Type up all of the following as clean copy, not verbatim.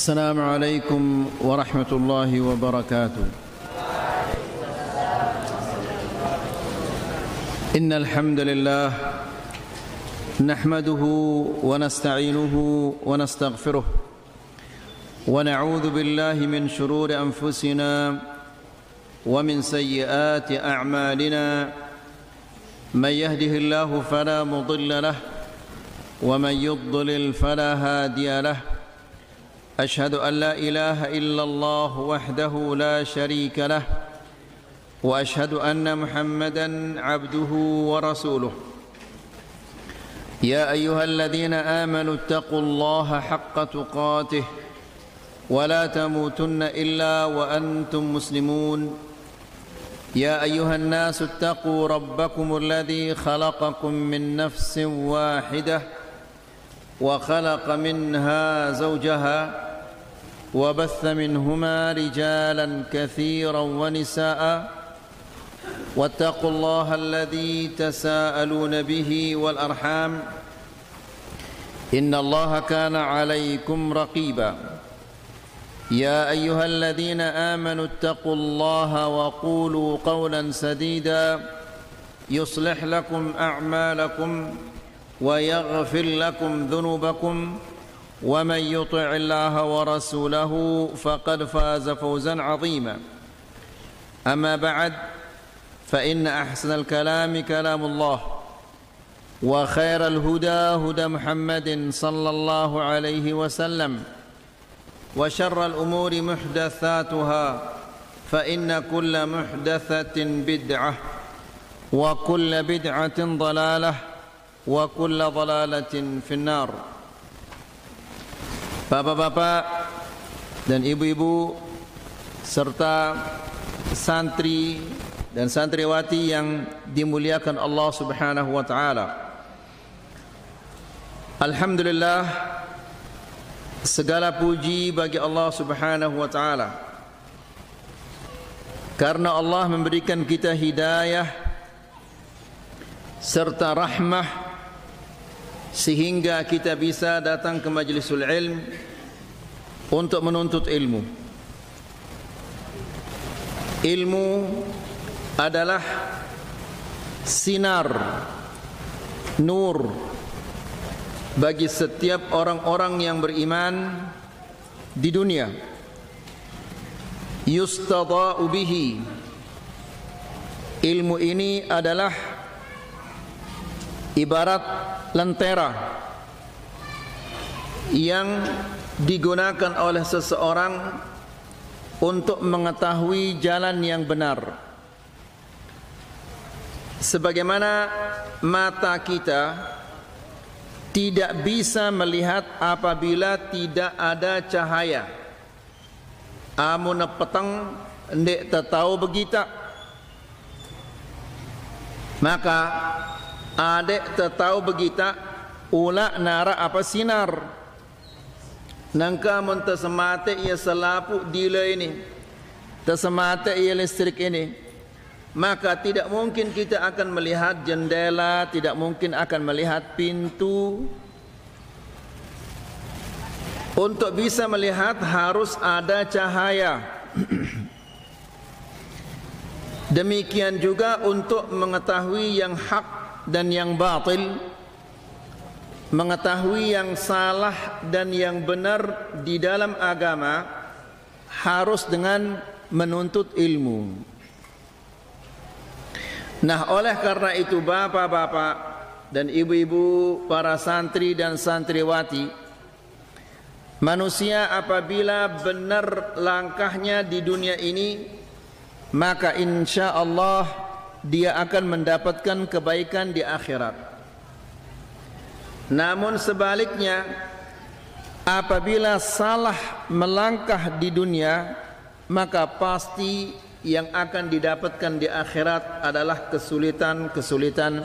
السلام عليكم ورحمة الله وبركاته. إن الحمد لله نحمده ونستعينه ونستغفره ونعوذ بالله من شرور أنفسنا ومن سيئات أعمالنا من يهده الله فلا مضل له ومن يضلل فلا هادي له أشهد أن لا إله إلا الله وحده لا شريك له وأشهد أن محمدا عبده ورسوله يا أيها الذين آمنوا اتقوا الله حق تقاته ولا تموتن إلا وأنتم مسلمون يا أيها الناس اتقوا ربكم الذي خلقكم من نفس واحدة وخلق منها زوجها وبث منهما رجالا كثيرا ونساء واتقوا الله الذي تساءلون به والأرحام إن الله كان عليكم رقيبا يا أيها الذين آمنوا اتقوا الله وقولوا قولا سديدا يصلح لكم أعمالكم ويغفر لكم ذنوبكم ومن يطع الله ورسوله فقد فاز فوزا عظيما أما بعد فإن أحسن الكلام كلام الله وخير الهدى هدى محمد صلى الله عليه وسلم وشر الأمور محدثاتها فإن كل محدثة بدعة وكل بدعة ضلالة وكل ضلالة في النار. Bapak-bapak dan ibu-ibu serta santri dan santriwati yang dimuliakan Allah Subhanahu wa taala. Alhamdulillah, segala puji bagi Allah Subhanahu wa taala. Karena Allah memberikan kita hidayah serta rahmah sehingga kita bisa datang ke majlisul ilm untuk menuntut ilmu. Ilmu adalah sinar, nur bagi setiap orang-orang yang beriman di dunia. Yustada'u bihi. Ilmu ini adalah ibarat lentera yang digunakan oleh seseorang untuk mengetahui jalan yang benar. Sebagaimana mata kita tidak bisa melihat apabila tidak ada cahaya. Amun petang ndek tahu begitu. Maka adek tahu begitu ula nara apa sinar. Nangka mun tersemate ia selapu dila ini, tersemate ia listrik ini, maka tidak mungkin kita akan melihat jendela, tidak mungkin akan melihat pintu. Untuk bisa melihat harus ada cahaya. Demikian juga untuk mengetahui yang hak dan yang batil, mengetahui yang salah dan yang benar di dalam agama, harus dengan menuntut ilmu. Nah, oleh karena itu bapak-bapak dan ibu-ibu, para santri dan santriwati, manusia apabila benar langkahnya di dunia ini, maka insya Allah dia akan mendapatkan kebaikan di akhirat. Namun sebaliknya, apabila salah melangkah di dunia, maka pasti yang akan didapatkan di akhirat adalah kesulitan-kesulitan.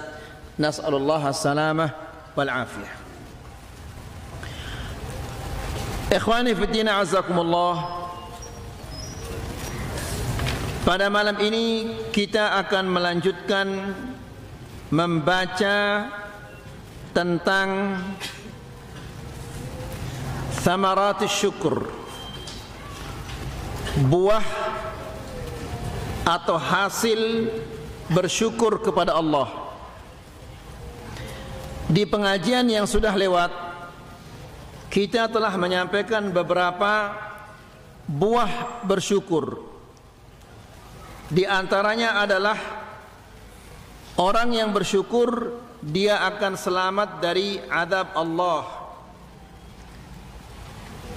Nas'alullah as-salamah wal afiyah. Ikhwani fiddina azakumullah, pada malam ini kita akan melanjutkan membaca tentang thamaratus syukur, buah atau hasil bersyukur kepada Allah. Di pengajian yang sudah lewat, kita telah menyampaikan beberapa buah bersyukur. Di antaranya adalah orang yang bersyukur dia akan selamat dari azab Allah.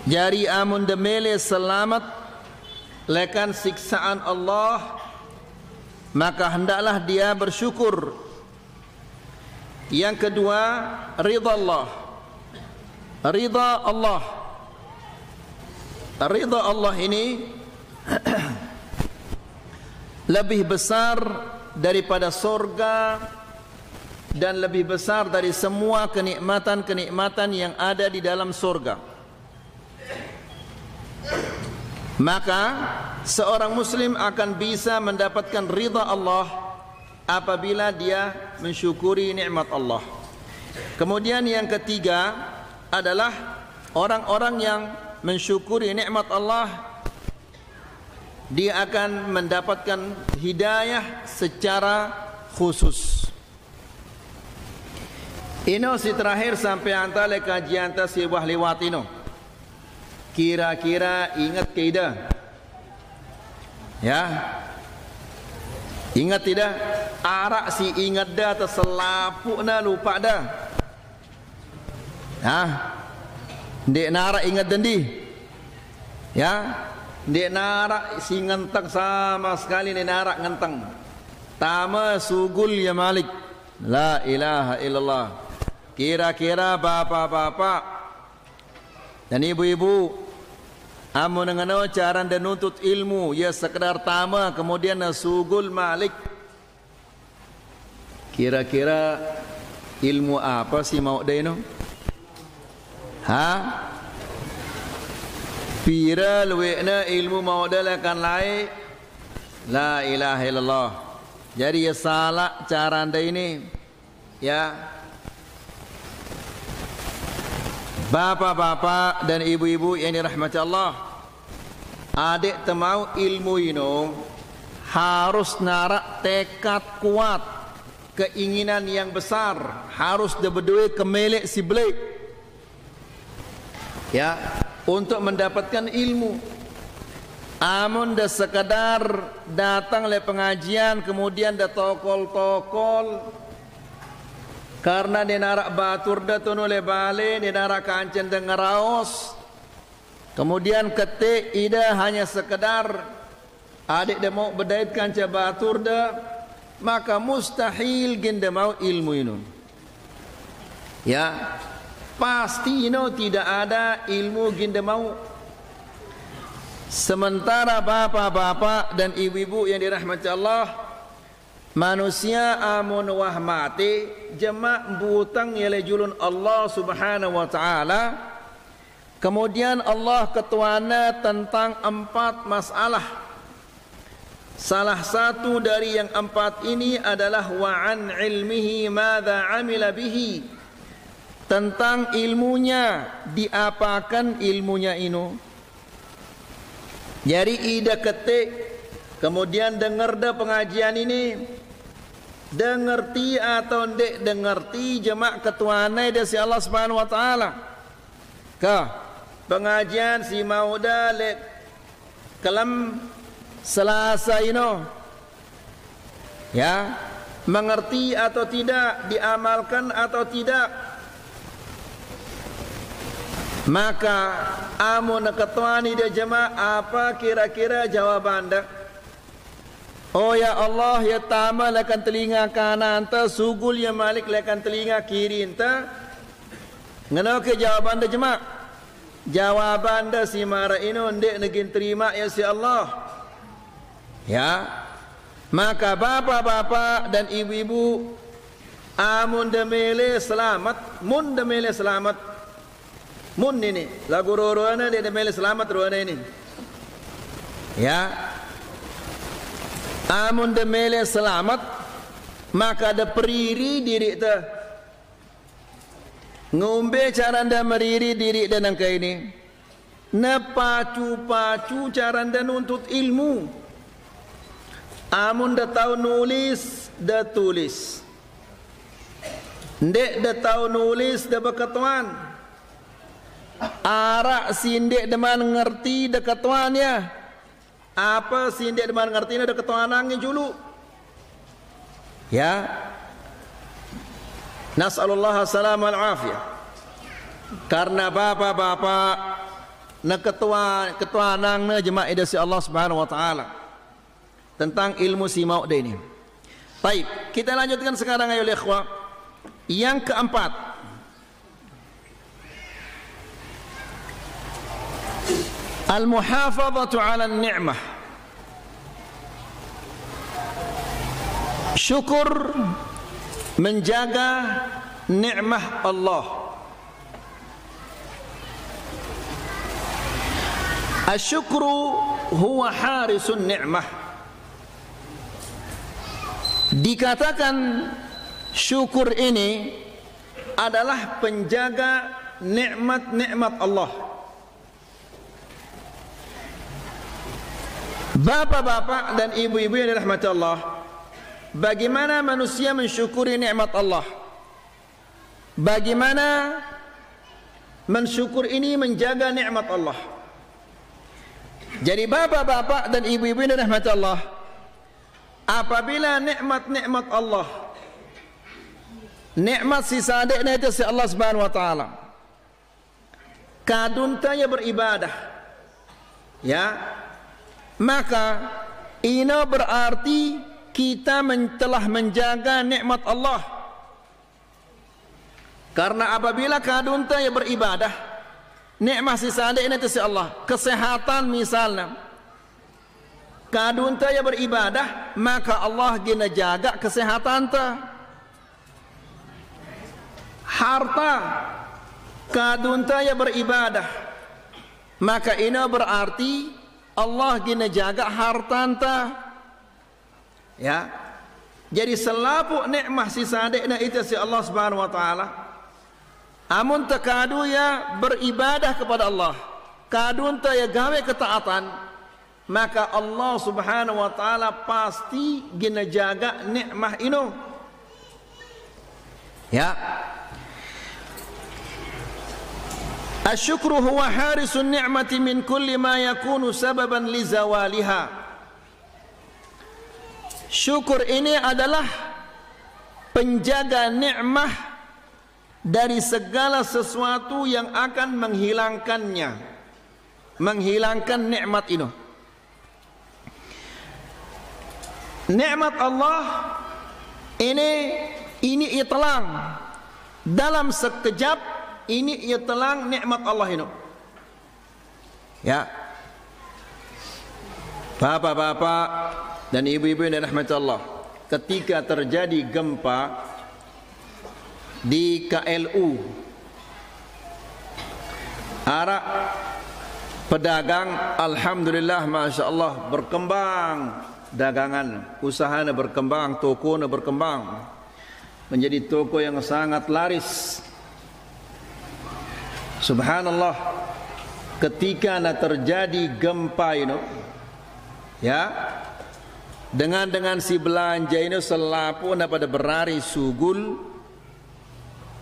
Jari amun demele selamat lekan siksaan Allah, maka hendaklah dia bersyukur. Yang kedua, ridha Allah. Ridha Allah. Ridha Allah ini lebih besar daripada sorga dan lebih besar dari semua kenikmatan-kenikmatan yang ada di dalam sorga. Maka seorang muslim akan bisa mendapatkan ridha Allah apabila dia mensyukuri nikmat Allah. Kemudian yang ketiga adalah orang-orang yang mensyukuri nikmat Allah, dia akan mendapatkan hidayah secara khusus. Ino si terakhir sampai antara kajian tas si wah lewat ino. Kira-kira ingat tidak? Ya, ingat tidak? Arak si ingat dah, terselapuk na lupa dah. Dek narak ingat dendi. Ya, dek narak si ngentang sama sekali, dek narak ngentang. Tama sugul ya Malik. La ilaha illallah. Kira-kira bapak-bapak dan ibu-ibu, amun ngano cara dan nuntut ilmu ya sekedar tama kemudian sugul Malik. Kira-kira ilmu apa sih mau deno? Pira luwekna ilmu mau dalakan lai. La ilaha illallah. Jadi ya salah cara anda ini. Ya, bapak-bapak dan ibu-ibu yang dirahmati Allah, adik temau ilmu ini harus narak tekad kuat, keinginan yang besar, harus diberdua kemelek si belek, ya, untuk mendapatkan ilmu. Amun dah sekadar datang le pengajian kemudian dah tokol-tokol karena dia narak batur dah tunu le bale, dia narak kancen dah ngeraos, kemudian ketik ida hanya sekedar adik dah mau berdait kancen batur dah, maka mustahil ginda mau ilmu ini. Ya, pasti ini tidak ada ilmu ginda mau. Sementara bapak-bapak dan ibu-ibu yang dirahmati Allah, manusia amun wah mati jema' butang yale julun Allah Subhanahu wa taala. Kemudian Allah ketuana tentang 4 masalah. Salah satu dari yang 4 ini adalah wa an ilmihi madza amila bihi. Tentang ilmunya, diapakan ilmunya ini. Jadi ida ketik kemudian dengar dah pengajian ini, dengerti atau ndek dengerti jemaah ketuanai dari si Allah Subhanahu wa taala. Pengajian si mauda le kalam Selasa ini. Ya, mengerti atau tidak, diamalkan atau tidak. Maka amun ketuani dia jemaah, apa kira-kira jawaban anda? Oh ya Allah, ya tama lekan telinga kanan ta, sugul ya Malik lekan telinga kiri ta. Ngano ke jawaban anda jemaah? Jawaban anda si mara ino ndek negin terima ya si Allah. Ya, maka bapak-bapak dan ibu-ibu, amun demele selamat, mun demele selamat. Mun ini lagu roana dia demele selamat roana ini. Ya, amun demele selamat, maka ada periri diri ta. Ngombe cara anda meriri diri dan angka ini. na pacu-pacu cara anda nuntut ilmu. Amun dah tahu nulis, dah tulis. Ndek dah tahu nulis, dah berketuan. Arak si ndek deman ngerti dah ketuan ya. Apa si ndek deman ngerti dah ketuan angin julu. Ya. Nas'alullah salam wal afiyah. Karena bapak-bapak na ketua nang na jemaah edasi Allah Subhanahu wa taala tentang ilmu simau ini. Baik, kita lanjutkan sekarang ayo ikhwah. Yang keempat, al-muhafazatu 'ala an-ni'mah. Syukur menjaga nikmat Allah. Asyukru huwa harisun ni'mah. Dikatakan syukur ini adalah penjaga nikmat-nikmat Allah. Bapak-bapak dan ibu-ibu yang dirahmati Allah, bagaimana manusia mensyukuri nikmat Allah? Bagaimana mensyukur ini menjaga nikmat Allah? Jadi bapak-bapak dan ibu-ibu yang dirahmati Allah, apabila nikmat-nikmat Allah, nikmat si sadeknya itu si Allah Subhanahu wa taala, kadun tanya beribadah, ya, maka ini berarti kita telah menjaga nikmat Allah. Karena apabila kadun tanya beribadah, nikmat si sadeknya itu si Allah, kesehatan misalnya, kadun tanya beribadah, maka Allah gina jaga kesehatan ta. Harta kadun tanya beribadah, maka ini berarti Allah gina jaga hartanta. Ya. Jadi selapu nikmat si sadekna itu si Allah Subhanahu wa taala. Amun takadu ya beribadah kepada Allah, kadun ta ya gawe ketaatan, maka Allah Subhanahu wa taala pasti gina jaga nikmat ini. Ya. Asyukru huwa harisun ni'mati min kulli ma yakunu sababan li zawaliha. Syukur ini adalah penjaga nikmat dari segala sesuatu yang akan menghilangkannya, menghilangkan nikmat ini. Nikmat Allah ini itlang dalam sekejap. Ini ia telang nikmat Allah ini. Ya. Bapak-bapak dan ibu-ibu yang dirahmati Allah, ketika terjadi gempa di KLU, Arab pedagang alhamdulillah masya Allah berkembang dagangan, usahanya berkembang, tokonya berkembang menjadi toko yang sangat laris. Subhanallah, ketika terjadi gempa ini, ya, dengan si belanja ini selapu pada berari sugul,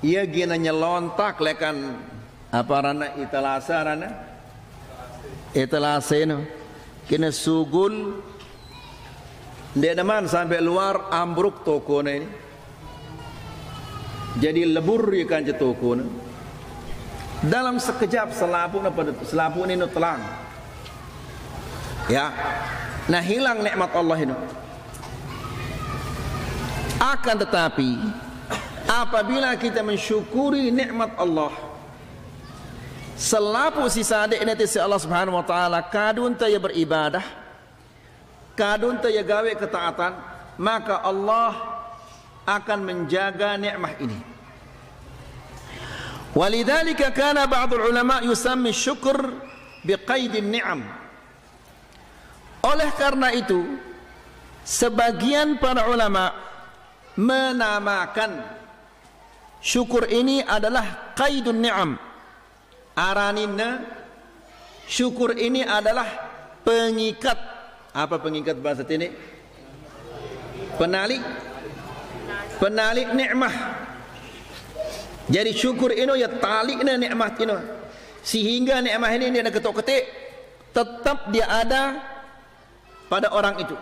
ia gina nyelontak lekan apa rana italasa rana, italasa ini, kena sugul, dia deman sampai luar ambruk toko ini, jadi lebur ikan toko ini. Dalam sekejap selapu ini telang. Ya. Nah hilang nikmat Allah ini. Akan tetapi apabila kita mensyukuri nikmat Allah, selapu sisa adiknya si Allah Subhanahu wa taala kadun ta ya beribadah, kadun ta ya gawe ketaatan, maka Allah akan menjaga nikmat ini. Walidzalika kana ba'dul ulama yusammi syukur biqaidin ni'am. Oleh karena itu sebagian para ulama menamakan syukur ini adalah qaidun ni'am. Araninna syukur ini adalah pengikat. Apa pengikat bahasa ini? Penalik nikmah. Jadi syukur ini ya talikna nikmat ini, sehingga nikmat ini dia ketok-ketik tetap dia ada pada orang itu.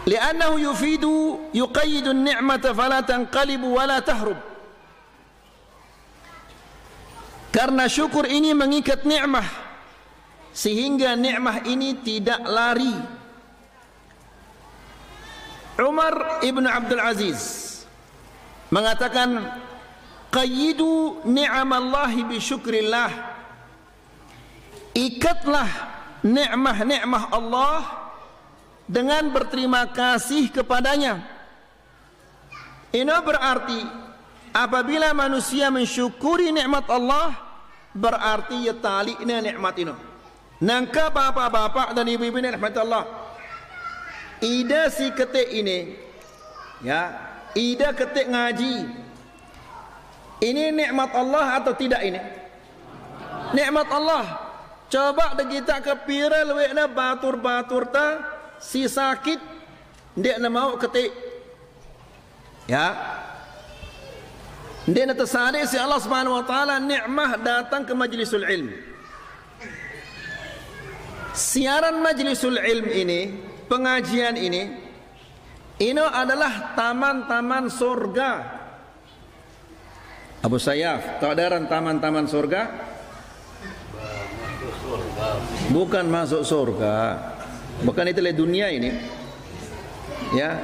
Li'annahu yufidu yuqayyidu an-ni'mata fala tanqalibu wa la tahrub. Karena syukur ini mengikat nikmah, sehingga nikmah ini tidak lari. Umar ibn Abdul Aziz mengatakan, qayyidu ni'amallahi bi syukrillah. Ikatlah nikmah-nikmah Allah dengan berterima kasih kepadanya. Ini berarti apabila manusia mensyukuri nikmat Allah, berarti ya talikna nikmat ini. Nangka bapak-bapak dan ibu-ibu nikmat Allah, ida si ketik ini, ya, ida ketik ngaji, ini nikmat Allah atau tidak ini? Nikmat Allah. Coba kita kepira lewekna batur-batur ta si sakit dia nak mau ketik, ya, dia nak tersadar si Allah Subhanahu Wa Taala nikmah datang ke majlisul ilm. Siaran majlisul ilm ini, pengajian ini adalah taman-taman surga. Abu Sayyaf, tahu daran taman-taman surga? Bukan masuk surga, bukan itu le dunia ini, ya.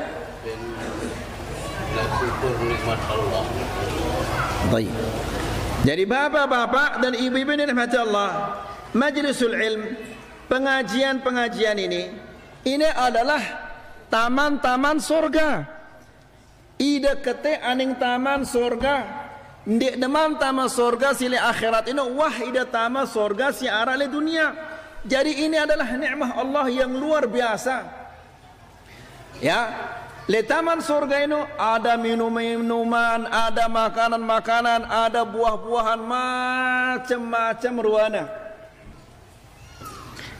Nikmat Allah. Baik. Jadi bapak-bapak dan ibu-ibu yang dirahmati Allah, majlisul ilm, pengajian-pengajian ini adalah taman-taman surga. Ida kete aning taman surga. Ndek demam taman surga sile akhirat ini, wah ida taman surga si arah le dunia. Jadi ini adalah nikmat Allah yang luar biasa. Ya, le taman surga ini ada minum-minuman, ada makanan-makanan, ada buah-buahan macam-macam ruana.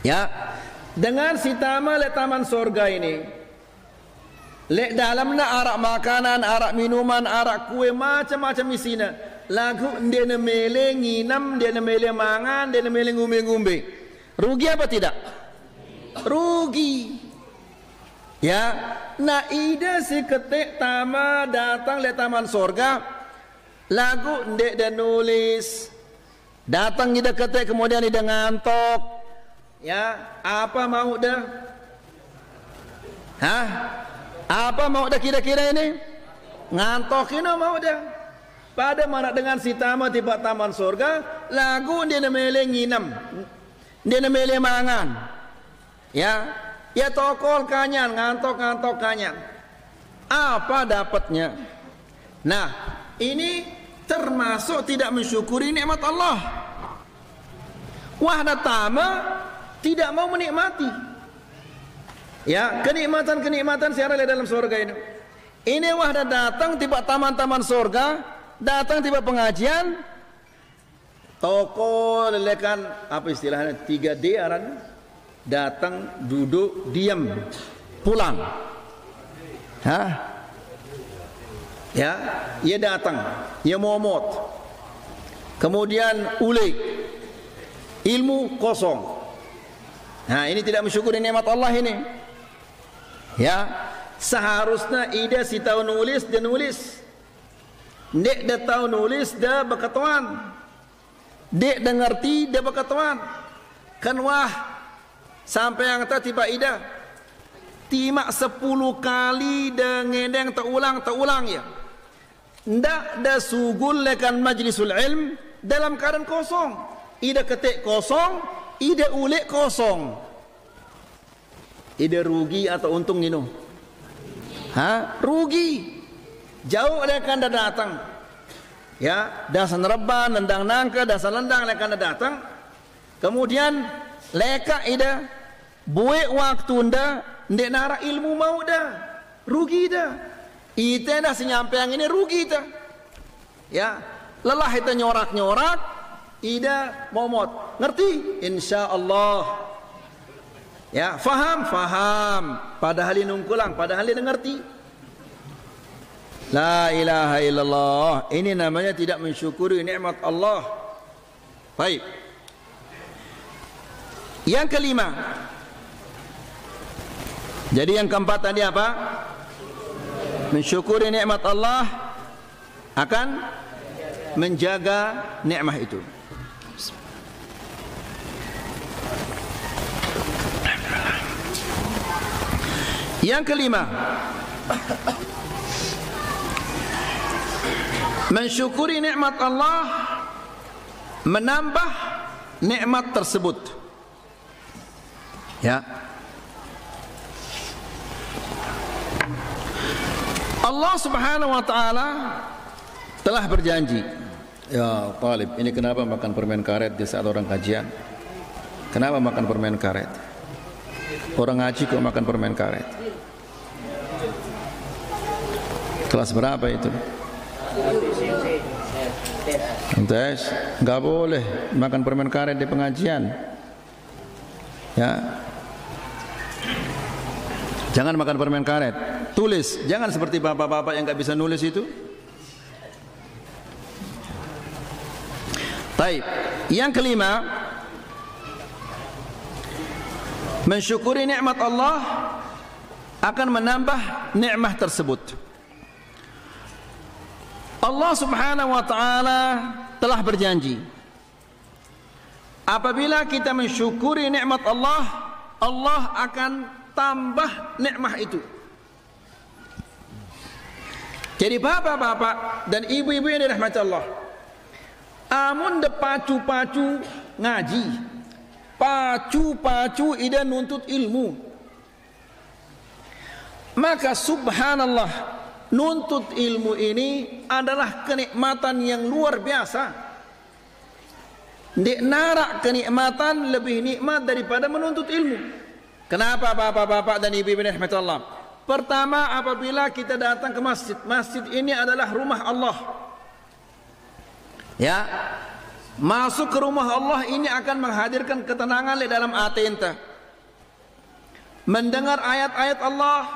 Ya, dengan si taman surga ini, le dalamnya arak makanan, arak minuman, arak kue macam-macam isinya. Lagu dia nemele nginam, dia nemele mangan, dia nemele ngumbe-ngumbe. Rugi apa tidak? Rugi. Ya, nah ida si ketik tama datang le taman surga, lagu ndek dan nulis, datang ida ketik kemudian ida ngantok. Ya, apa mau dah? Hah? Apa mau dah kira-kira ini? Ngantok ini mau dah. Pada mana dengan si tama tiba taman surga, lagu dia nemele nginam, dia nemele mangan. Ya, ya tokol kanyan, ngantok kanyan. Apa dapatnya? Nah, ini termasuk tidak mensyukuri nikmat Allah. Wahda tama tidak mau menikmati, ya, kenikmatan-kenikmatan siara dalam surga ini. Ini wahda datang tiba taman-taman surga, datang tiba pengajian, toko lelekan apa istilahnya 3D aran, datang duduk diam pulang. Hah? Ya, ia datang, ia momot, kemudian ulik, ilmu kosong. Nah, ini tidak mensyukuri nikmat Allah ini. Ya, seharusnya ida si tahu nulis dan nulis. Dek dah tahu nulis dah berkatuan. Dek dah ngerti dah berkatuan. Kan wah sampai yang tak tiba ida timak 10 kali dah ngedeng terulang ya. Ndak dah sugul lekan majlisul ilm dalam keadaan kosong. Ida ketik kosong, ida ulik kosong. Ida rugi atau untung ini? Ha? Rugi. Jauh lekan dah datang. Ya, dasan reban, nendang nangka, dasan lendang lekan dah datang. Kemudian leka ida buik waktu nda ndek nara ilmu mau dah. Rugi dah. Ite dah senyampai yang ini rugi dah. Ya, lelah itu nyorak-nyorak, Ida Momot, ngerti? Insyaallah. Ya, faham? Faham. Padahal ini nungkulang, padahal ini ngerti. La ilaha illallah. Ini namanya tidak mensyukuri nikmat Allah. Baik. Yang kelima. Jadi yang keempat tadi apa? Mensyukuri nikmat Allah akan menjaga nikmat itu. Yang kelima, mensyukuri nikmat Allah menambah nikmat tersebut. Ya. Allah Subhanahu wa taala telah berjanji. Ya, Talib, ini kenapa makan permen karet di saat orang kajian? Kenapa makan permen karet? Orang ngaji kok makan permen karet? Kelas berapa itu? Tes, nggak boleh makan permen karet di pengajian. Ya, jangan makan permen karet. Tulis, jangan seperti bapak-bapak yang nggak bisa nulis itu. Baik, yang kelima, mensyukuri nikmat Allah akan menambah nikmat tersebut. Allah Subhanahu wa taala telah berjanji, apabila kita mensyukuri nikmat Allah, Allah akan tambah nikmat itu. Jadi bapak-bapak dan ibu-ibu yang dirahmati Allah, amun de pacu-pacu ngaji, pacu-pacu ida nuntut ilmu, maka subhanallah, nuntut ilmu ini adalah kenikmatan yang luar biasa. Dek narak kenikmatan lebih nikmat daripada menuntut ilmu. Kenapa bapak-bapak dan ibu-ibu rahmatullah? Pertama, apabila kita datang ke masjid, masjid ini adalah rumah Allah. Ya, masuk ke rumah Allah ini akan menghadirkan ketenangan di dalam hati enta. Mendengar ayat-ayat Allah,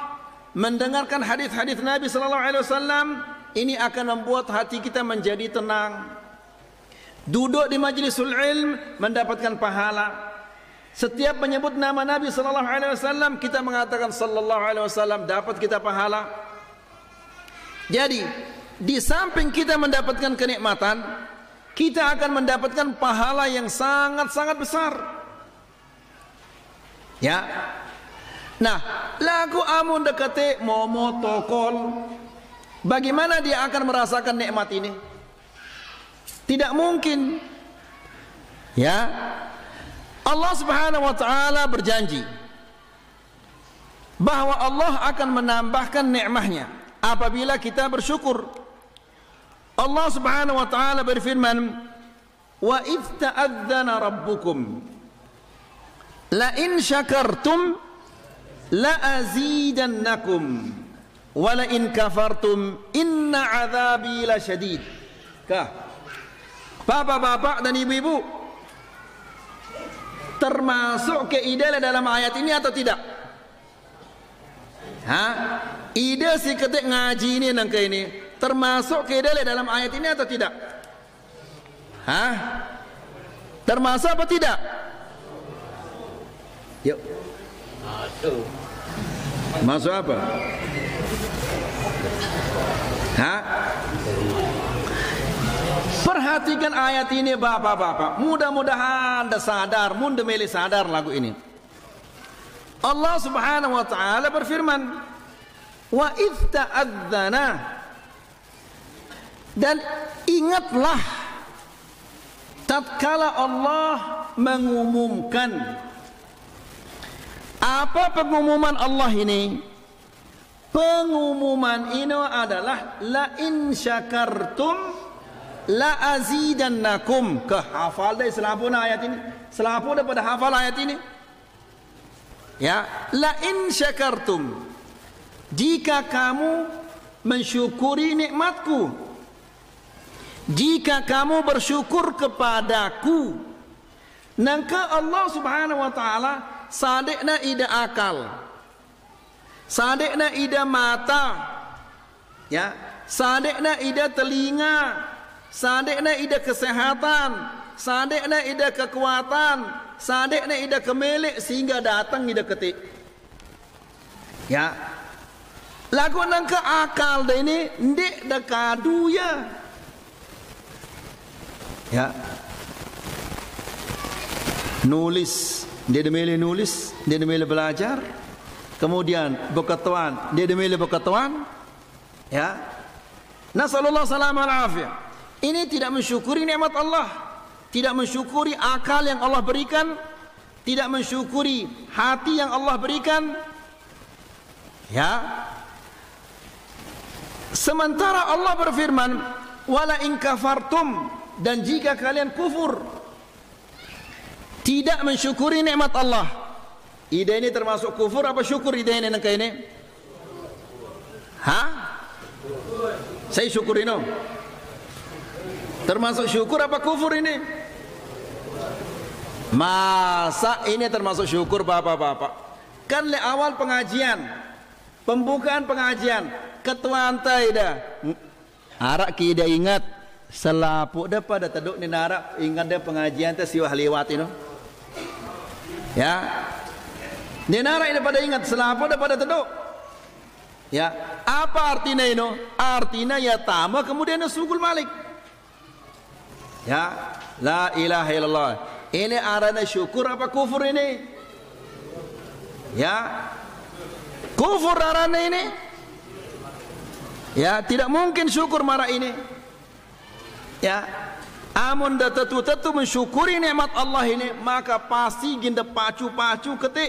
mendengarkan hadis-hadis Nabi sallallahu alaihi wasallam, ini akan membuat hati kita menjadi tenang. Duduk di majlisul ilm mendapatkan pahala. Setiap menyebut nama Nabi sallallahu alaihi wasallam, kita mengatakan sallallahu alaihi wasallam, dapat kita pahala. Jadi, di samping kita mendapatkan kenikmatan, kita akan mendapatkan pahala yang sangat-sangat besar. Ya. Nah, lagu amun dekati momo tokol, bagaimana dia akan merasakan nikmat ini? Tidak mungkin. Ya, Allah Subhanahu wa taala berjanji bahwa Allah akan menambahkan nikmatnya apabila kita bersyukur. Allah Subhanahu wa taala berfirman, "Wa idz ta'adzana rabbukum la in syakartum la azidannakum wa la in kafartum inna adzabi lasyadid." Kah? Bapak-bapak dan ibu-ibu, termasuk keidah dalam ayat ini atau tidak? Ide si ketik ngaji ini nangka ini termasuk keidah dalam ayat ini atau tidak? Termasuk apa tidak? Yuk. Masuk apa? Perhatikan ayat ini bapak-bapak. Mudah-mudahan anda sadar, munda meli sadar lagu ini. Allah Subhanahu wa taala berfirman, "Wa idz ta'adzana", dan ingatlah tatkala Allah mengumumkan. Apa pengumuman Allah ini? Pengumuman ini adalah la in syakartum la azidannakum. Hafal deh selapun ayat ini. Selapun daripada hafal ayat ini. Ya, la in syakartum, jika kamu mensyukuri nikmatku, jika kamu bersyukur kepadaku, nangka Allah Subhanahu wa taala sadekna ida akal, sadekna ida mata, ya, sadekna ida telinga, sadekna ida kesehatan, sadekna ida kekuatan, sadekna ida kemelik sehingga datang ida ketik. Ya, lagu nangka akal dah ini ndik dah kadu ya. Ya, nulis, dia demele nulis, dia demele belajar, kemudian berketuan, dia demele berketuan. Ya, nasallallahu salam al-afiyah. Ini tidak mensyukuri nikmat Allah, tidak mensyukuri akal yang Allah berikan, tidak mensyukuri hati yang Allah berikan. Ya, sementara Allah berfirman, wala in kafartum, dan jika kalian kufur, tidak mensyukuri nikmat Allah. Ide ini termasuk kufur apa syukur ide ini nangka ini? Hah? Saya syukur ini. Termasuk syukur apa kufur ini? Masa ini termasuk syukur bapak-bapak? Kan le awal pengajian, pembukaan pengajian, ketua antai dah. Arak kita ingat selapuk dah pada teduk ni narak ingat dah pengajian tu siwah lewat ini. Ya, ni narak ini pada ingat selapuk dah pada teduk. Ya, apa artinya ini? Artinya ya tama kemudian sugul malik. Ya, la ilaha illallah. Ini arana syukur apa kufur ini? Ya, kufur arana ini. Ya, tidak mungkin syukur marah ini. Ya, amun dah tentu mensyukuri nikmat Allah ini, maka pasti ginda pacu-pacu ketik.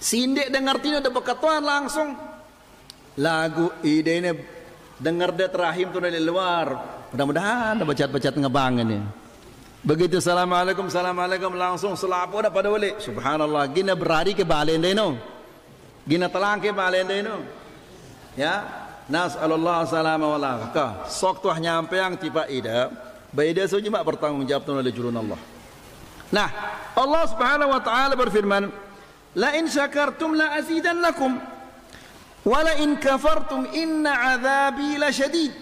Sindik dengar tino dah berketuan langsung. Lagu ide ini dengar dah terahim tu dari luar. Mudah-mudahan dah bacat-bacat ngebang ini. Begitu assalamualaikum, assalamualaikum langsung selapo dah pada balik. Subhanallah, gina berari ke balen deno. Gina telang ke balen deno. Ya, nas'alullah salama wa lafaka. Sok tuah nyampe yang tiba ida, baida saja mak bertanggungjawab oleh jurun Allah. Nah, Allah Subhanahu wa taala berfirman, la in syakartum la azidannakum wa la in kafartum inna adzabi lasyadid.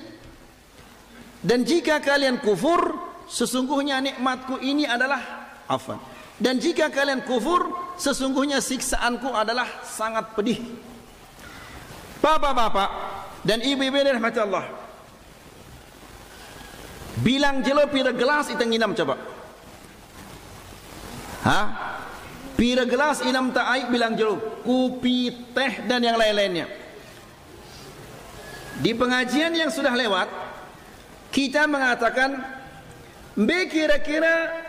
Dan jika kalian kufur, sesungguhnya nikmatku ini adalah afan. Dan jika kalian kufur, sesungguhnya siksaanku adalah sangat pedih. Bapak-bapak dan ibu-ibu yang dirahmati Allah, bilang jelo pira gelas itang inam coba. Hah? Pira gelas inam tak aik bilang jelo, kopi, teh dan yang lain-lainnya. Di pengajian yang sudah lewat, kita mengatakan, be kira-kira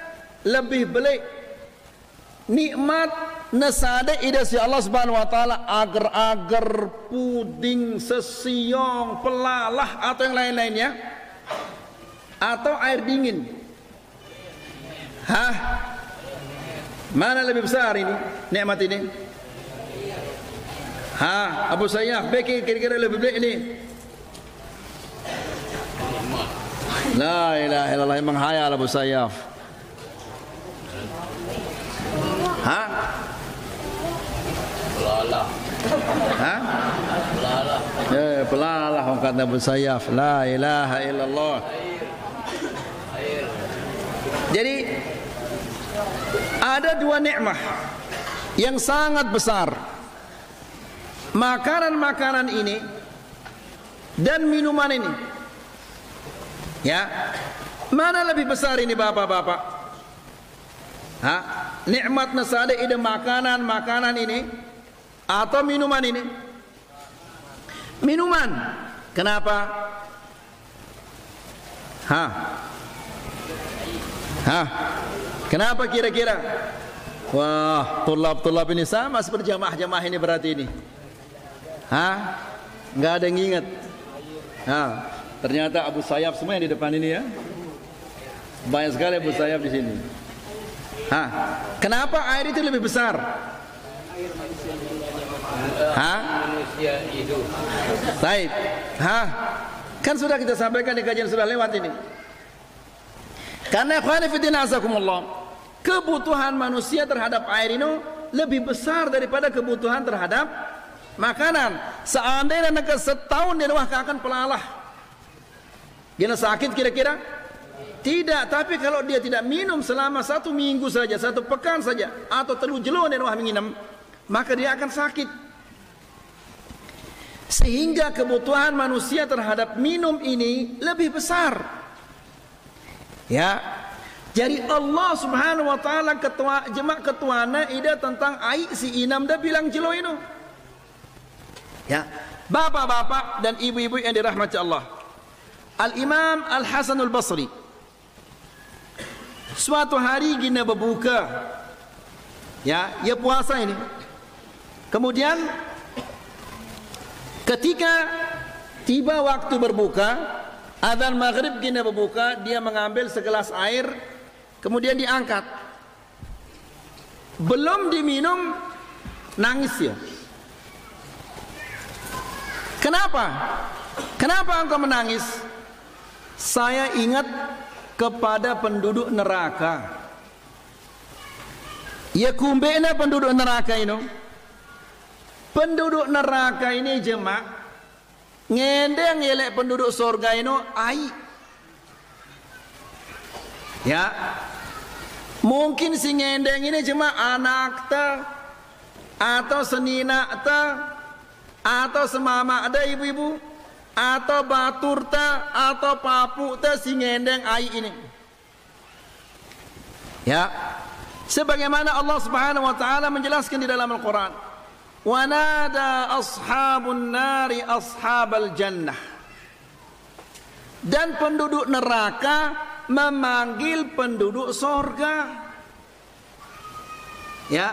lebih baik nikmat nasada ida si Allah Subhanahu wa taala agar-agar puding sesiong pelalah atau yang lain-lainnya, atau air dingin. Hah? Mana lebih besar ini nikmat ini? Hah? Abu Sayyaf, be kira-kira lebih baik ini? La ilaha illallah, memang hayal Abu Sayyaf. Hah? Pelalah. Hah? Pelalah. Ya, pelalah orang kata Abu Sayyaf. La ilaha illallah. Jadi ada dua nikmat yang sangat besar. Makanan-makanan ini dan minuman ini. Ya, mana lebih besar ini bapak-bapak? Ha? Nikmat nasada ide makanan ini atau minuman ini? Minuman. Kenapa? Kenapa kira-kira? Wah, tulab-tulab ini sama seperti jamaah-jamaah ini berarti ini. Enggak ada yang ingat. Ternyata Abu Sayyaf semua yang di depan ini ya. Banyak sekali Abu Sayyaf di sini. Kenapa air itu lebih besar? Manusia hidup. Baik. Kan sudah kita sampaikan di kajian sudah lewat ini. Karena khawanifiddin azakumullah, kebutuhan manusia terhadap air ini lebih besar daripada kebutuhan terhadap makanan. Seandainya nak setahun dia akan pelalah, dia sakit kira-kira? Tidak. Tapi kalau dia tidak minum selama 1 minggu saja, 1 pekan saja, atau telu jelo dia minum, maka dia akan sakit. Sehingga kebutuhan manusia terhadap minum ini lebih besar. Ya. Jadi Allah Subhanahu wa taala ketuana ida tentang air si inam dah bilang jelo ini. Ya. Bapak-bapak dan ibu-ibu yang dirahmati Allah. Al-Imam Al-Hasan Al-Basri suatu hari gina berbuka. Ya, ia puasa ini. Kemudian ketika tiba waktu berbuka, adzan maghrib gina berbuka, dia mengambil segelas air, kemudian diangkat. Belum diminum, nangis ya. Kenapa? Kenapa engkau menangis? Saya ingat kepada penduduk neraka. Ya kumbena penduduk neraka ini. Penduduk neraka ini jemaah ngendeng elek penduduk surga ini air. Ya. Mungkin si ngendeng ini jemaah anak ta atau senina ta atau semama ada ibu-ibu atau batur ta atau papu ta si ngendeng air ini. Ya. Sebagaimana Allah Subhanahu wa taala menjelaskan di dalam Al-Qur'an, "Wa nada ashabun nari ashabal jannah." Dan penduduk neraka memanggil penduduk surga. Ya.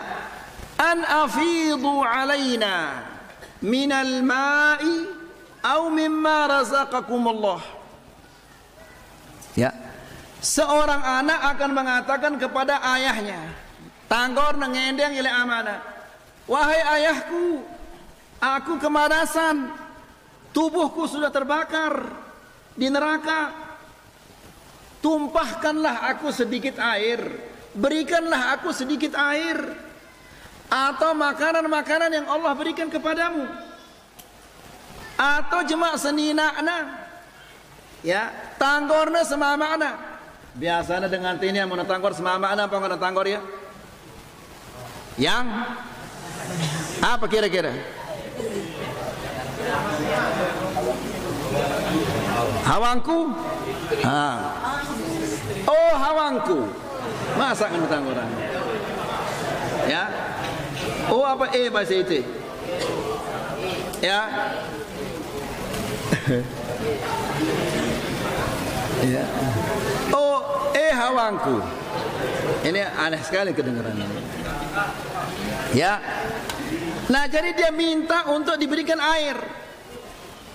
An afidu alaina minal ma'i au mimma razaqakumullah. Ya. Seorang anak akan mengatakan kepada ayahnya, tanggor nengendeng ile amanah, "Wahai ayahku, aku kemarasan, tubuhku sudah terbakar di neraka. Tumpahkanlah aku sedikit air, berikanlah aku sedikit air, atau makanan-makanan yang Allah berikan kepadamu, atau jemaah seninakna, ya, tanggorna semamana." Biasanya dengan ini yang mau tanggor semamana apa nggak tanggor ya? Yang apa kira-kira? Hawangku? Oh, hawangku. Masa kan tanggoran? Ya. Oh, apa bahasa itu? Ya. Ya. Oh, hawangku. Ini aneh sekali kedengarannya. Ya. Nah, jadi dia minta untuk diberikan air.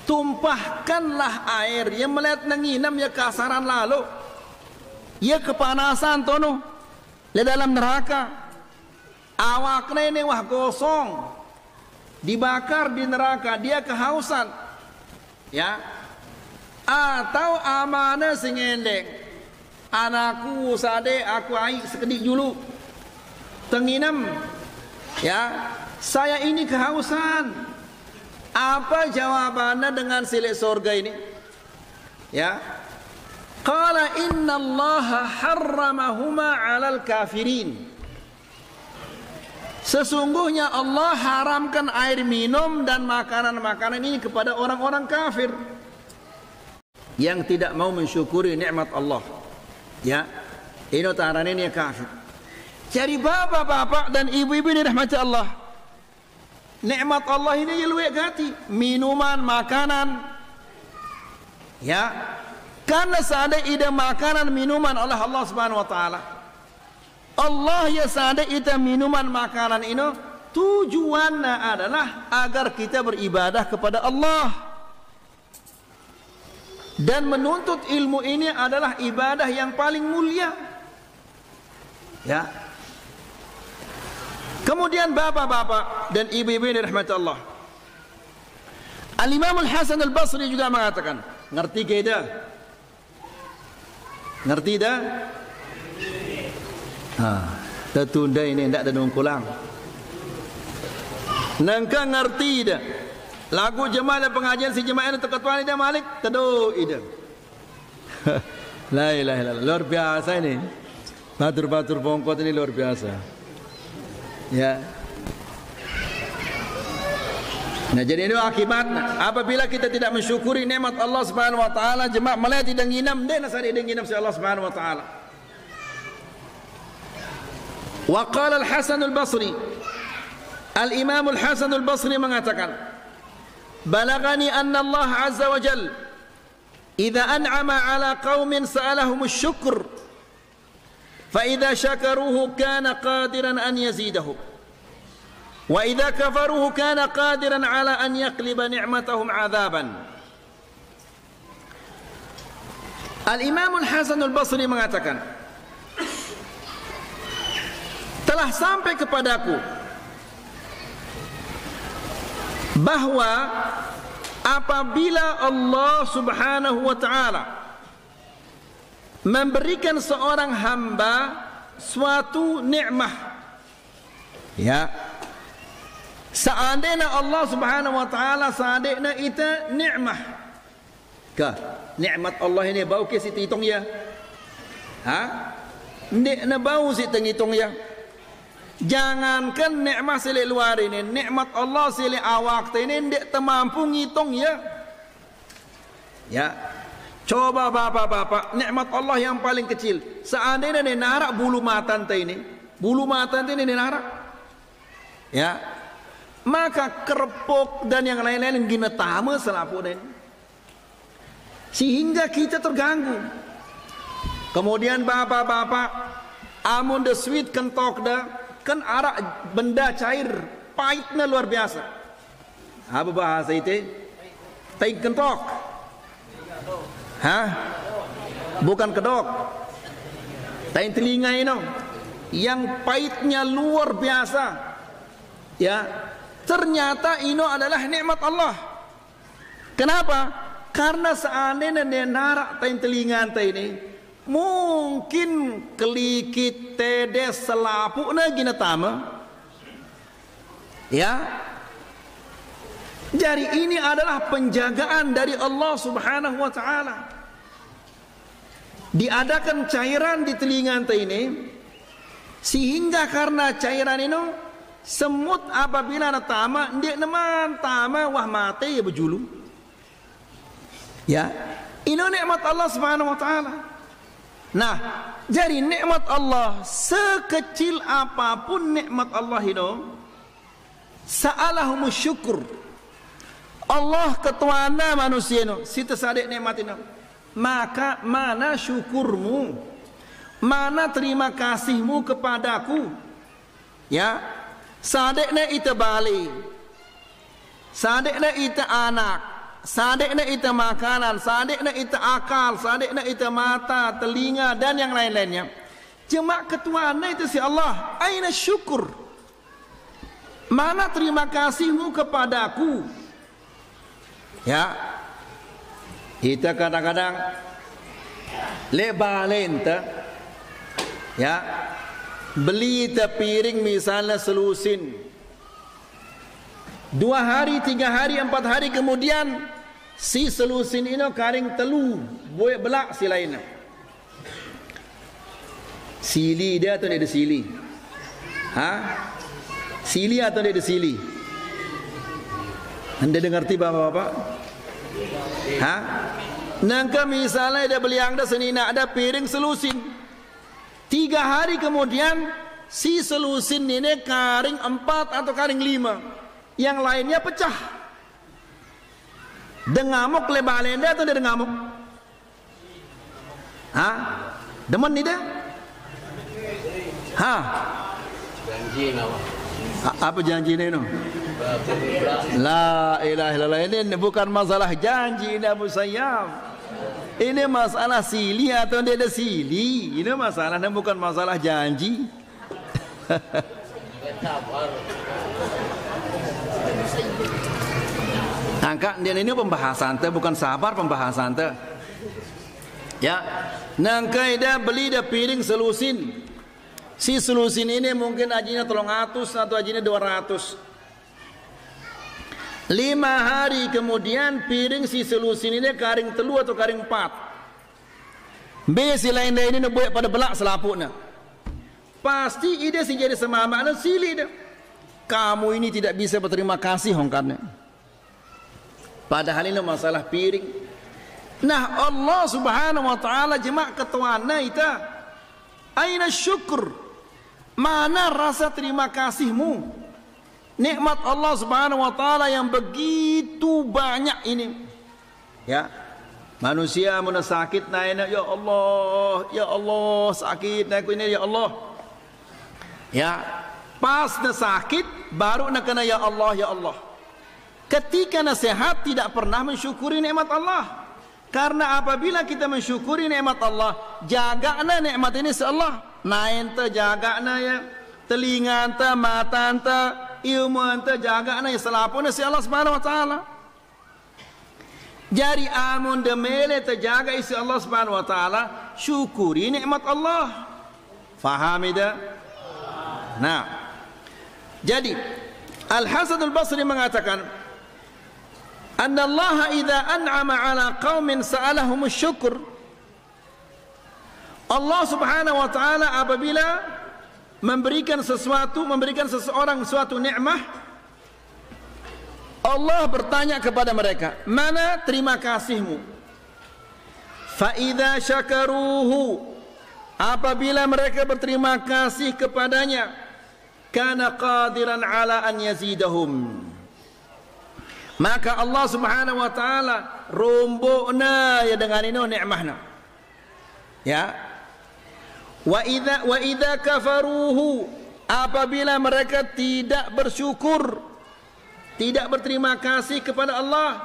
Tumpahkanlah air. Yang melihat nenginam ya kasaran lalu. Ya kepanasan tono. Di dalam neraka. Awaknya ini wah gosong. Dibakar di neraka. Dia kehausan. Ya. Atau amanah singendeng. Anakku sade aku air sekedik dulu. Tenginam. Ya. Saya ini kehausan. Apa jawabannya dengan silik surga ini? Ya. Qala innallaha harramahuma 'alal kafirin. Sesungguhnya Allah haramkan air minum dan makanan-makanan ini kepada orang-orang kafir yang tidak mau mensyukuri nikmat Allah. Ya, ini taran ini kafir. Jadi bapak-bapak dan ibu-ibu ini rahmat Allah. Nikmat Allah ini luwek gati, minuman, makanan. Ya, karena seada ida makanan minuman oleh Allah Subhanahu wa taala. Allah ya seada ida minuman makanan ini tujuannya adalah agar kita beribadah kepada Allah. Dan menuntut ilmu ini adalah ibadah yang paling mulia. Ya. Kemudian bapak-bapak dan ibu-ibu yang dirahmati Allah. Al-Imam Al-Hasan Al-Basri juga mengatakan, Ngerti ke dah? Ngerti dah? Tertunda ini tidak ada nungkulang. Nangka ngerti dah. Lagu jemaah dan pengajian si jemaah ini terketua ni dah Malik teduh ida. La ilaha illallah. Luar biasa ini. Batur-batur bongkot ini luar biasa. Ya. Nah, jadi itu akibatnya apabila kita tidak mensyukuri nikmat Allah Subhanahu wa taala, jemaah malah tidak nginam deh nasari dia nginam si Allah Subhanahu wa taala. Wa qala Al-Hasan Al-Basri, Al-Imam Al-Hasan Al-Basri mengatakan, balagani anna Allah azza wa jalla idza an'ama ala qaumin sa'alahum asy-syukr fa idza syakaruhu kana qadiran an yazidahum wa idza kafaruhu kana qadiran ala an yaqliba ni'matahum 'adzaban. Al-Imam Al-Hasan Al-Basri mengatakan, telah sampai kepadaku bahwa apabila Allah Subhanahu wa taala memberikan seorang hamba suatu nikmat, ya, seandainya Allah Subhanahu wa taala seandainya itu nikmat, ke nikmat Allah ini bau ke situ hitung ya, nikmat bau situ hitung ya. Jangankan nikmat sili luar ini, nikmat Allah sili awak ini ndak termampu ngitung ya. Ya. Coba bapak-bapak, nikmat Allah yang paling kecil. Seandainya ni narak bulu mata ini, bulu mata ini narak. Ya. Maka kerepuk dan yang lain-lain gina tama selapu ini. Sehingga kita terganggu. Kemudian bapak-bapak, amun the sweet kentok dah kan arak benda cair pahitnya luar biasa. Apa bahasa itu? Tai kentok. Bukan kedok. Tai telinga ini yang pahitnya luar biasa. Ya, ternyata ini adalah nikmat Allah. Kenapa? Karena seandainya dia narak tai telinga ini, mungkin kelikit tedes selapukna gina tama. Ya. Jadi ini adalah penjagaan dari Allah Subhanahu wa taala. Diadakan cairan di telinga ini sehingga karena cairan ini semut apabila na tama dia neman tama wah mati ya berjulu. Ya. Ini nikmat Allah Subhanahu wa taala. Nah, jadi nikmat Allah sekecil apapun nikmat Allah itu, sa'alahum syukur. Allah ketuana manusia itu, si tersadik nikmat itu. Maka mana syukurmu? Mana terima kasihmu kepadaku? Ya, sadekna itu balik. Sadekna itu anak. Sadekna itu makanan, sadekna itu akal, sadekna itu mata, telinga dan yang lain-lainnya. Cuma ketuanya itu si Allah. Aina syukur? Mana terima kasihmu kepadaku? Ya. Kita kadang-kadang lebalenta. Ya. Beli piring misalnya selusin. 2 hari, 3 hari, 4 hari kemudian si selusin ini karing telu boy belak si lainnya. Sili dia atau dia ada sili? Sili atau dia ada sili? Anda dengar tiba bapak? Nangka misalnya dia beli yang dah senina ada piring selusin. 3 hari kemudian si selusin ini karing 4 atau karing 5. Yang lainnya pecah. Dengamuk lebar lenda atau dia dengamuk? Demen ni dia? Janji nama. Apa janji ni no? La ilaha illallah. Ini bukan masalah janji ini Abu Sayyaf. Ini masalah sili atau dia ada sili. Ini masalah dan bukan masalah janji. Angka dia ini pembahasan teh bukan sabar pembahasan teh. Ya, nangkai dah beli dah piring selusin. Si selusin ini mungkin ajinya 300 atau ajinya 200. 5 hari kemudian piring si selusin ini karing telu atau karing 4. Si lain ini nak buat pada belak selapuknya. Pasti ide si jadi semamaknya silih dah. Kamu ini tidak bisa berterima kasih hongkarnya. Padahal ini masalah piring. Nah Allah subhanahu wa ta'ala jemaah ketuana ita. Aina syukur. Mana rasa terima kasihmu? Nikmat Allah subhanahu wa ta'ala yang begitu banyak ini. Ya. Manusia mana sakit naik, ya Allah sakit naik ini ya Allah. Ya. Pas na sakit baru nak kena ya Allah ya Allah. Ketika nasihat tidak pernah mensyukuri nikmat Allah. Karena apabila kita mensyukuri nikmat Allah, jagana nikmat ini seallah. Nain te jagana ya, telinga te, mata te, ilmu te jagana ya selapuna si Allah Subhanahu wa taala. Jari amun demele te jaga isi Allah Subhanahu wa taala, syukuri nikmat Allah. Faham ida? Nah. Jadi Al-Hasan Al-Basri mengatakan anna Allah idza an'ama 'ala qaumin sa'alahum asy-syukr. Allah Subhanahu wa taala apabila memberikan seseorang suatu nikmat, Allah bertanya kepada mereka, "Mana terima kasihmu?" Fa idza syakaruhu, apabila mereka berterima kasih kepadanya, kana qadiran 'ala an yazidahum. Maka Allah Subhanahu wa taala rombokna ya dengan ini nikmatna. Ya. Wa idza kafaruhu, apabila mereka tidak bersyukur, tidak berterima kasih kepada Allah,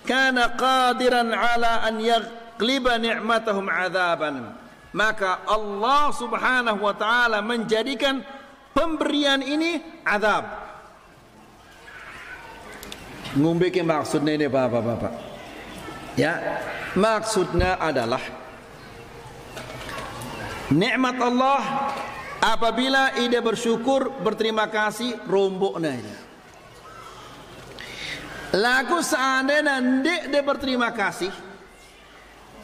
kana qadiran ala an yaghliba ni'matahum 'adzaban. Maka Allah Subhanahu wa taala menjadikan pemberian ini azab. Ngumbe ke maksudnya ini bapak-bapak. Ya, maksudnya adalah nikmat Allah apabila ida bersyukur berterima kasih romboknya ini. Lagu seandainya ndik dia berterima kasih,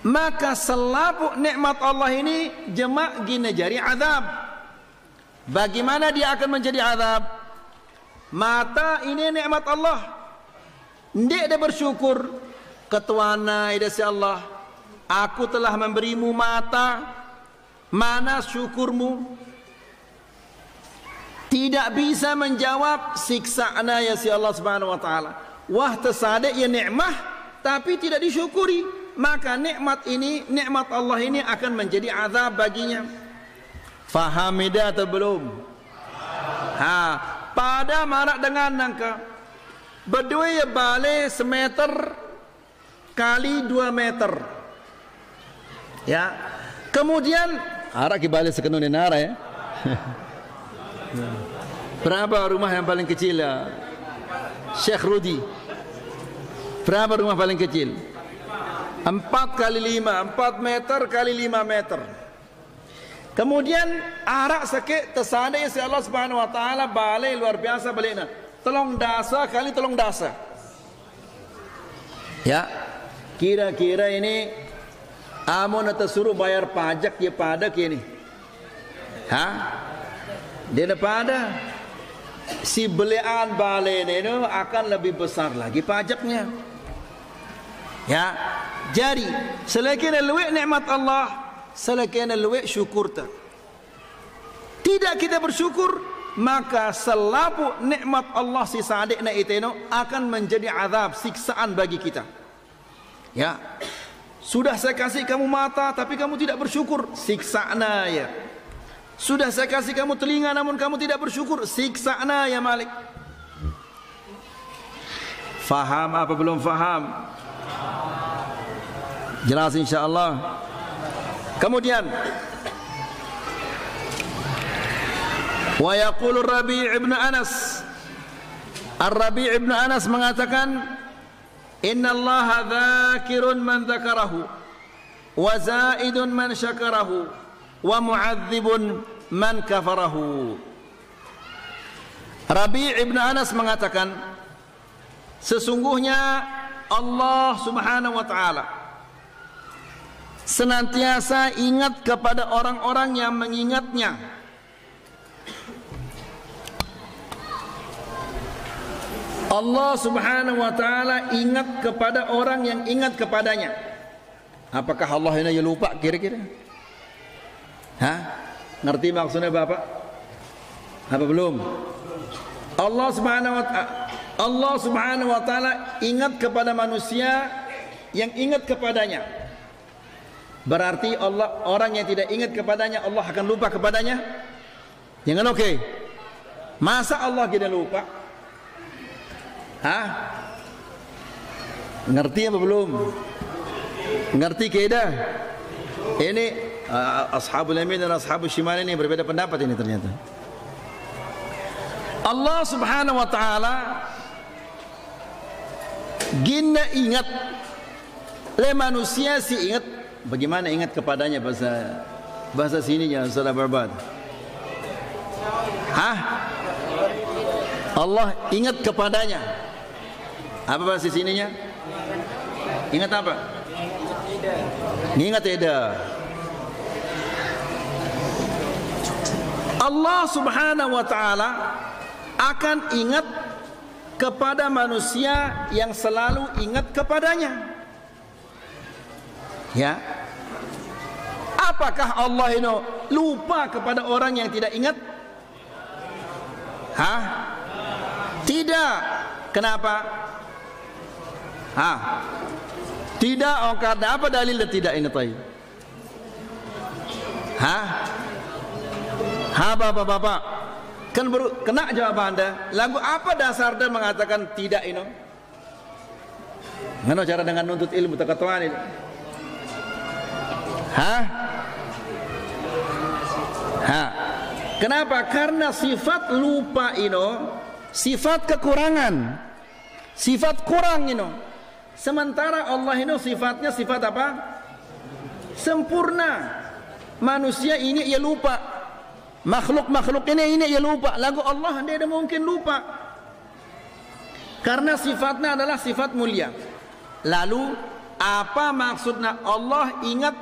maka selapuk nikmat Allah ini jemaah gini jadi azab. Bagaimana dia akan menjadi azab? Mata ini nikmat Allah. Ndik dia bersyukur ketuana ida si Allah, aku telah memberimu mata, mana syukurmu? Tidak bisa menjawab siksana ya si Allah Subhanahu wa taala. Wah tersadek ya nikmat tapi tidak disyukuri, maka nikmat ini, nikmat Allah ini akan menjadi azab baginya. Faham ida atau belum? Ha, pada marak dengan nangka berdua ya balik semeter kali 2 meter. Ya. Kemudian arak kibalik sekenun nara ya. Berapa rumah yang paling kecil ya? Syekh Rudi. Berapa rumah paling kecil? 4 kali 5, 4 meter kali 5 meter. Kemudian arak sakit tersadai si Allah Subhanahu wa taala balik luar biasa baliknya. Tolong dasa kali tolong dasa. Ya. Kira-kira ini amun atau suruh bayar pajak ya pada kini. Ha? Dia pada si belian balen itu akan lebih besar lagi pajaknya. Ya. Jadi selain luwek nikmat Allah, selain luwek syukur tak. Tidak kita bersyukur, maka selapuk nikmat Allah si sadikna itu akan menjadi azab, siksaan bagi kita. Ya. Sudah saya kasih kamu mata tapi kamu tidak bersyukur, siksana ya. Sudah saya kasih kamu telinga namun kamu tidak bersyukur, siksana ya Malik. Faham apa belum faham? Jelas insyaallah. Kemudian wa yaqulu Rabi' ibn Anas. Ar-Rabi' ibn Anas mengatakan Innallaha dzakirun man dzakarahu wa zaidun man syakarahu wa mu'adzibun man kafarahu. Rabi' ibn Anas mengatakan, sesungguhnya Allah Subhanahu wa taala senantiasa ingat kepada orang-orang yang mengingatnya. Allah Subhanahu wa taala ingat kepada orang yang ingat kepadanya. Apakah Allah ini lupa kira-kira? Hah? Ngerti maksudnya Bapak? Apa belum? Allah Subhanahu wa taala ingat kepada manusia yang ingat kepadanya. Berarti orang yang tidak ingat kepadanya, Allah akan lupa kepadanya? Jangan oke. Masa Allah tidak lupa? Hah? Ngerti apa belum? Ngerti kaidah? Ini ashabul yamin dan ashabul shimal ini berbeda pendapat ini ternyata. Allah Subhanahu wa taala gina ingat le manusia si ingat. Bagaimana ingat kepadanya bahasa sininya saudara Barbad? Hah? Allah ingat kepadanya. Apa bahasa sininya? Ingat apa? Ingat tidak? Allah Subhanahu wa taala akan ingat kepada manusia yang selalu ingat kepadanya. Ya. Apakah Allah ini lupa kepada orang yang tidak ingat? Hah? Tidak. Kenapa? Hah? Tidak. Oh, karena apa dalil dan tidak ini tadi? Hah? Ha bapak-bapak, kan baru kena jawab Anda. Lagu apa dasar dan mengatakan tidak ini? Mana cara dengan nuntut ilmu takatuan ini? Hah? Hah? Kenapa? Karena sifat lupa ini sifat kekurangan, sifat kurang ini. Sementara Allah ini sifatnya sifat apa? Sempurna. Manusia ini ia lupa. Makhluk ini ia lupa. Lagu Allah tidak mungkin lupa. Karena sifatnya adalah sifat mulia. Lalu apa maksudnya Allah ingat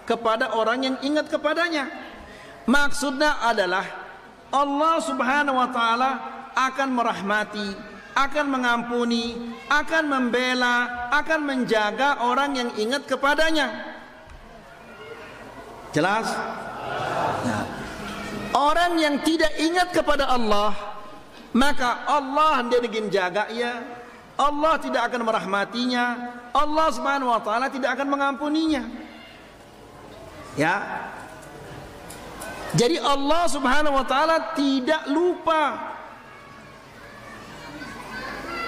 kepada orang yang ingat kepadanya? Maksudnya adalah Allah Subhanahu wa taala akan merahmati, akan mengampuni, akan membela, akan menjaga orang yang ingat kepadanya. Jelas? Nah, orang yang tidak ingat kepada Allah, maka Allah tidak ingin jaga ia, Allah tidak akan merahmatinya, Allah Subhanahu wa taala tidak akan mengampuninya. Ya. Jadi Allah Subhanahu wa taala tidak lupa.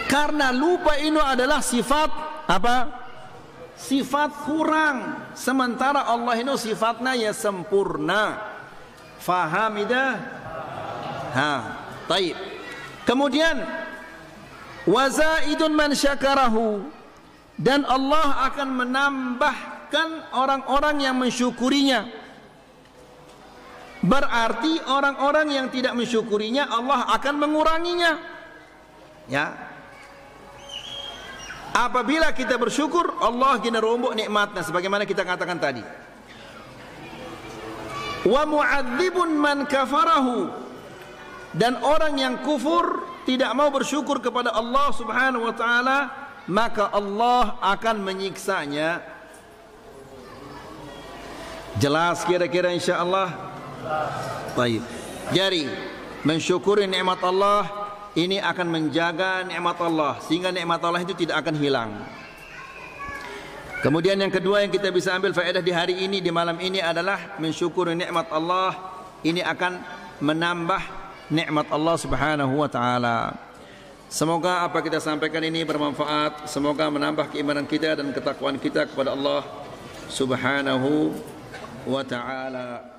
Karena lupa ini adalah sifat apa? Sifat kurang. Sementara Allah ini sifatnya ya sempurna. Faham ida? Ha, baik. Kemudian wazaidun man syakarahu, dan Allah akan menambahkan orang-orang yang mensyukurinya. Berarti orang-orang yang tidak mensyukurinya Allah akan menguranginya. Ya. Apabila kita bersyukur, Allah gina rombok nikmatnya sebagaimana kita katakan tadi. Wa mu'adzibun man kafarahu, dan orang yang kufur tidak mau bersyukur kepada Allah Subhanahu wa taala, maka Allah akan menyiksanya. Jelas kira-kira insyaallah? Baik. Jadi mensyukuri nikmat Allah ini akan menjaga nikmat Allah sehingga nikmat Allah itu tidak akan hilang. Kemudian yang kedua yang kita bisa ambil faedah di hari ini, di malam ini adalah mensyukuri nikmat Allah ini akan menambah nikmat Allah Subhanahu wa taala. Semoga apa kita sampaikan ini bermanfaat, semoga menambah keimanan kita dan ketakwaan kita kepada Allah Subhanahu wa taala.